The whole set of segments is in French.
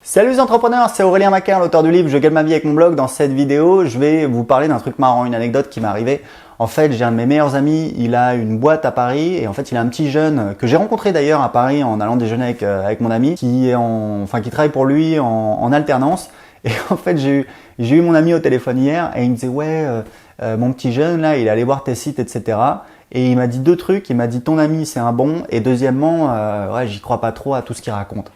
Salut les entrepreneurs, c'est Aurélien Macaire, l'auteur du livre Je gagne ma vie avec mon blog. Dans cette vidéo, je vais vous parler d'un truc marrant, une anecdote qui m'est arrivée. En fait, j'ai un de mes meilleurs amis, il a une boîte à Paris et en fait, il a un petit jeune que j'ai rencontré d'ailleurs à Paris en allant déjeuner avec mon ami qui travaille pour lui en alternance. Et en fait, j'ai eu mon ami au téléphone hier et il me disait mon petit jeune là, il est allé voir tes sites, etc. Et il m'a dit deux trucs. Il m'a dit ton ami c'est un bon et deuxièmement, j'y crois pas trop à tout ce qu'il raconte.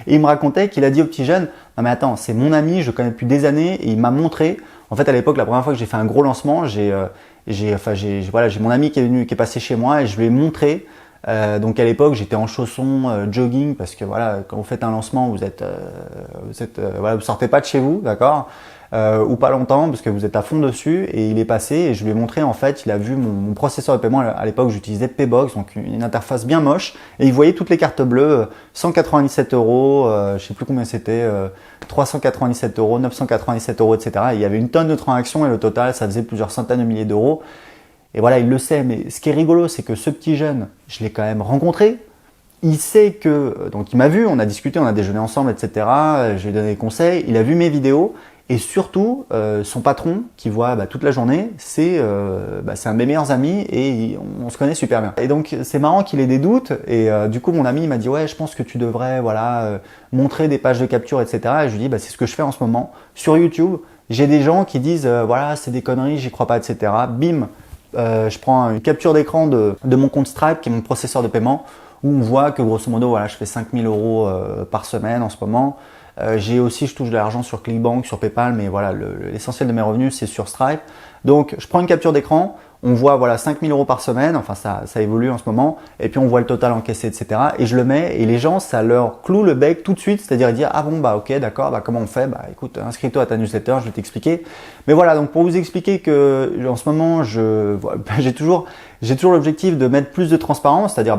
Et il me racontait qu'il a dit au petit jeune non mais attends, c'est mon ami, je le connais depuis des années et il m'a montré. En fait à l'époque, la première fois que j'ai fait un gros lancement, j'ai mon ami qui est passé chez moi et je lui ai montré. Donc à l'époque j'étais en chaussons jogging parce que voilà, quand vous faites un lancement vous sortez pas de chez vous, d'accord, ou pas longtemps parce que vous êtes à fond dessus. Et il est passé et je lui ai montré, en fait il a vu mon processeur de paiement. À l'époque j'utilisais Paybox, donc une interface bien moche, et il voyait toutes les cartes bleues, 197 euros, je sais plus combien c'était, 397 euros, 997 euros, etc. Et il y avait une tonne de transactions et le total ça faisait plusieurs centaines de milliers d'euros. Et voilà, il le sait, mais ce qui est rigolo, c'est que ce petit jeune, je l'ai quand même rencontré. Il sait que, donc il m'a vu, on a discuté, on a déjeuné ensemble, etc. Je lui ai donné des conseils, il a vu mes vidéos. Et surtout, son patron, qui voit toute la journée, c'est un de mes meilleurs amis et on se connaît super bien. Et donc, c'est marrant qu'il ait des doutes. Et du coup, mon ami il m'a dit « Ouais, je pense que tu devrais montrer des pages de capture, etc. » Et je lui dis « C'est ce que je fais en ce moment. Sur YouTube, j'ai des gens qui disent « Voilà, c'est des conneries, j'y crois pas, etc. » Bim, je prends une capture d'écran de mon compte Stripe, qui est mon processeur de paiement, où on voit que grosso modo, voilà, je fais 5000 euros par semaine en ce moment. Je touche de l'argent sur Clickbank, sur Paypal, mais voilà, l'essentiel de mes revenus, c'est sur Stripe. Donc, je prends une capture d'écran, on voit voilà 5000 euros par semaine, enfin ça évolue en ce moment, et puis on voit le total encaissé, etc. Et je le mets, et les gens, ça leur cloue le bec tout de suite, c'est-à-dire ils disent « Ah bon, ok, d'accord, comment on fait ? Écoute, inscris-toi à ta newsletter, je vais t'expliquer. » Mais voilà, donc pour vous expliquer que en ce moment, j'ai toujours l'objectif de mettre plus de transparence, c'est-à-dire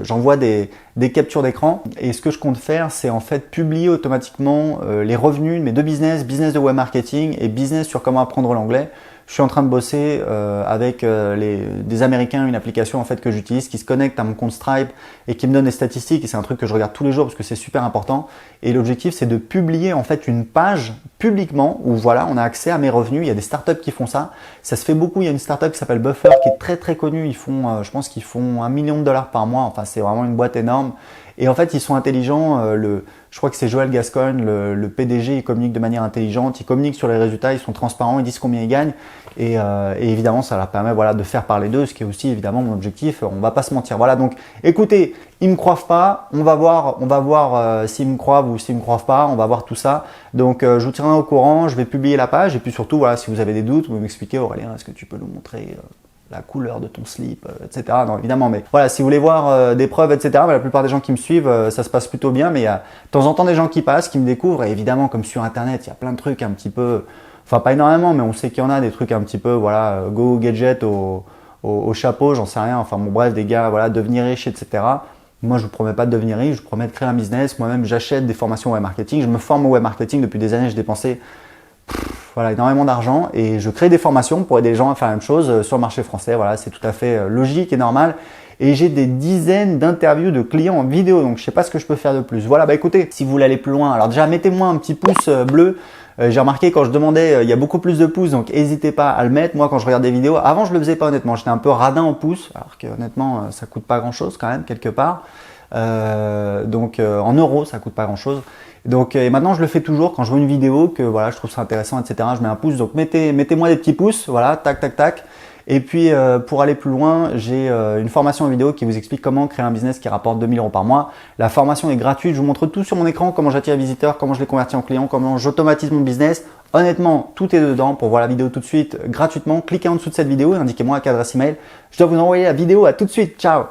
j'envoie des captures d'écran, et ce que je compte faire, c'est en fait publier automatiquement les revenus de mes deux business de web marketing et business sur comment apprendre l'anglais. Je suis en train de bosser avec des Américains, une application en fait que j'utilise qui se connecte à mon compte Stripe et qui me donne des statistiques, et c'est un truc que je regarde tous les jours parce que c'est super important. Et l'objectif, c'est de publier en fait une page publiquement où voilà, on a accès à mes revenus. Il y a des startups qui font ça. Ça se fait beaucoup. Il y a une startup qui s'appelle Buffer qui est très très connue. Ils font, je pense qu'ils font $1 million par mois. Enfin, c'est vraiment une boîte énorme. Et en fait, ils sont intelligents. Je crois que c'est Joël Gascoigne, le PDG, il communique de manière intelligente, il communique sur les résultats, ils sont transparents, ils disent combien ils gagnent. Et évidemment, ça leur permet de faire parler d'eux, ce qui est aussi évidemment mon objectif. On va pas se mentir. Voilà, donc écoutez, ils me croient pas. On va voir s'ils me croient ou s'ils me croient pas. On va voir tout ça. Donc je vous tiendrai au courant. Je vais publier la page. Et puis surtout, voilà, si vous avez des doutes, vous m'expliquez, Aurélien, est-ce que tu peux nous montrer la couleur de ton slip, etc. Non, évidemment, mais voilà, si vous voulez voir des preuves, etc. La plupart des gens qui me suivent, ça se passe plutôt bien, mais il y a de temps en temps des gens qui passent, qui me découvrent, et évidemment, comme sur Internet, il y a plein de trucs un petit peu, enfin pas énormément, mais on sait qu'il y en a des trucs un petit peu, voilà, go gadget au chapeau, j'en sais rien, enfin bon, bref, des gars, voilà, devenir riche, etc. Moi, je vous promets pas de devenir riche, je vous promets de créer un business. Moi-même, j'achète des formations web marketing, je me forme au web marketing depuis des années, je dépensais énormément d'argent et je crée des formations pour aider les gens à faire la même chose sur le marché français. Voilà, c'est tout à fait logique et normal. Et j'ai des dizaines d'interviews de clients en vidéo, donc je sais pas ce que je peux faire de plus. Voilà, écoutez, si vous voulez aller plus loin, alors déjà mettez-moi un petit pouce bleu. J'ai remarqué quand je demandais, il y a beaucoup plus de pouces, donc n'hésitez pas à le mettre. Moi, quand je regarde des vidéos, avant je le faisais pas honnêtement, j'étais un peu radin en pouces, alors que honnêtement, ça coûte pas grand-chose quand même quelque part. En euros, ça coûte pas grand-chose. Donc et maintenant je le fais toujours quand je vois une vidéo que voilà, je trouve ça intéressant, etc. Je mets un pouce, donc mettez-moi des petits pouces, voilà, tac tac tac. Et puis pour aller plus loin, j'ai une formation en vidéo qui vous explique comment créer un business qui rapporte 2000 euros par mois. La formation est gratuite, je vous montre tout sur mon écran, comment j'attire les visiteurs, comment je les convertis en clients, comment j'automatise mon business. Honnêtement, tout est dedans. Pour voir la vidéo tout de suite gratuitement, cliquez en dessous de cette vidéo et indiquez-moi à quelle adresse email je dois vous envoyer la vidéo. À tout de suite, ciao.